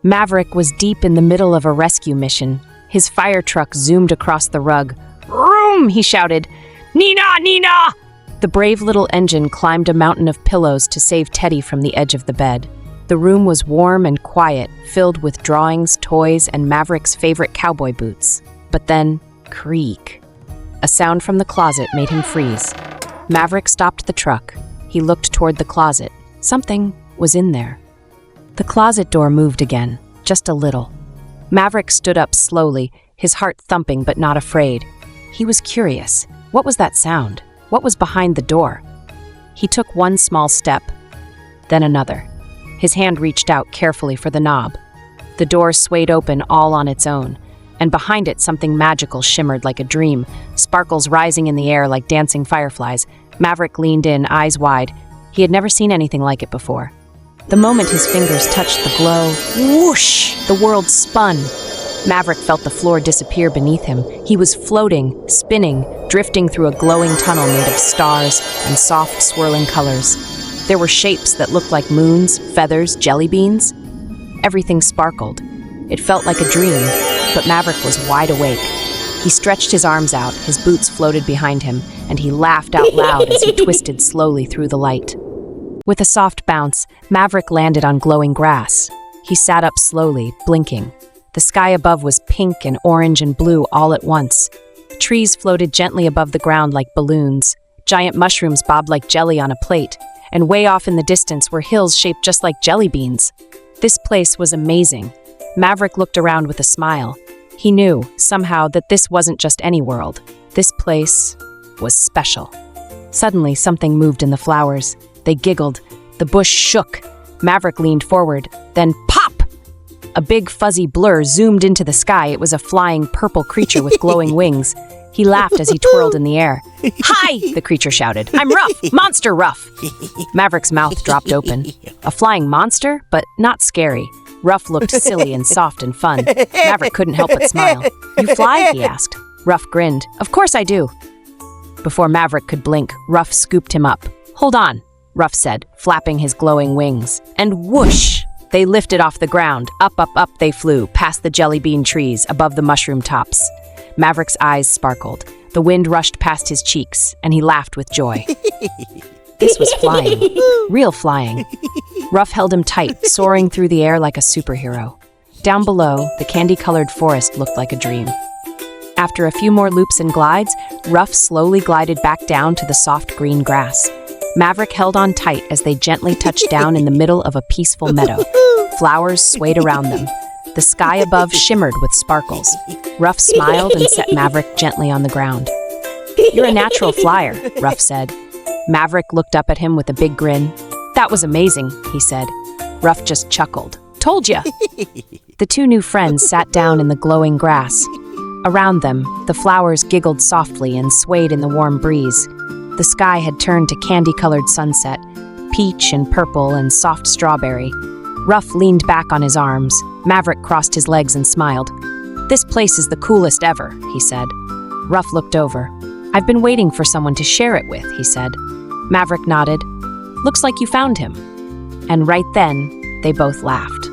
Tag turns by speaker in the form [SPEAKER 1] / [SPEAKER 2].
[SPEAKER 1] Maverick was deep in the middle of a rescue mission. His fire truck zoomed across the rug. "Vroom!" he shouted. "Nina! Nina!" The brave little engine climbed a mountain of pillows to save Teddy from the edge of the bed. The room was warm and quiet, filled with drawings, toys, and Maverick's favorite cowboy boots. But then, creak. A sound from the closet made him freeze. Maverick stopped the truck. He looked toward the closet. Something was in there. The closet door moved again, just a little. Maverick stood up slowly, his heart thumping but not afraid. He was curious. What was that sound? What was behind the door? He took one small step, then another. His hand reached out carefully for the knob. The door swayed open all on its own, and behind it something magical shimmered like a dream, sparkles rising in the air like dancing fireflies. Maverick leaned in, eyes wide. He had never seen anything like it before. The moment his fingers touched the glow, whoosh, the world spun. Maverick felt the floor disappear beneath him. He was floating, spinning, drifting through a glowing tunnel made of stars and soft, swirling colors. There were shapes that looked like moons, feathers, jelly beans. Everything sparkled. It felt like a dream, but Maverick was wide awake. He stretched his arms out, his boots floated behind him, and he laughed out loud as he twisted slowly through the light. With a soft bounce, Maverick landed on glowing grass. He sat up slowly, blinking. The sky above was pink and orange and blue all at once. Trees floated gently above the ground like balloons. Giant mushrooms bobbed like jelly on a plate, and way off in the distance were hills shaped just like jelly beans. This place was amazing. Maverick looked around with a smile. He knew, somehow, that this wasn't just any world. This place was special. Suddenly, something moved in the flowers. They giggled. The bush shook. Maverick leaned forward. Then pop! A big fuzzy blur zoomed into the sky. It was a flying purple creature with glowing wings. He laughed as he twirled in the air. "Hi!" the creature shouted. "I'm Ruff! Monster Ruff!" Maverick's mouth dropped open. A flying monster, but not scary. Ruff looked silly and soft and fun. Maverick couldn't help but smile. "You fly?" he asked. Ruff grinned. "Of course I do." Before Maverick could blink, Ruff scooped him up. "Hold on," Ruff said, flapping his glowing wings. And whoosh! They lifted off the ground. Up, up, up they flew, past the jelly bean trees, above the mushroom tops. Maverick's eyes sparkled. The wind rushed past his cheeks, and he laughed with joy. This was flying. Real flying. Ruff held him tight, soaring through the air like a superhero. Down below, the candy-colored forest looked like a dream. After a few more loops and glides, Ruff slowly glided back down to the soft green grass. Maverick held on tight as they gently touched down in the middle of a peaceful meadow. Flowers swayed around them. The sky above shimmered with sparkles. Ruff smiled and set Maverick gently on the ground. "You're a natural flyer," Ruff said. Maverick looked up at him with a big grin. "That was amazing," he said. Ruff just chuckled. "Told ya!" The two new friends sat down in the glowing grass. Around them, the flowers giggled softly and swayed in the warm breeze. The sky had turned to candy-colored sunset, peach and purple and soft strawberry. Ruff leaned back on his arms. Maverick crossed his legs and smiled. "This place is the coolest ever," he said. Ruff looked over. "I've been waiting for someone to share it with," he said. Maverick nodded. "Looks like you found him." And right then, they both laughed.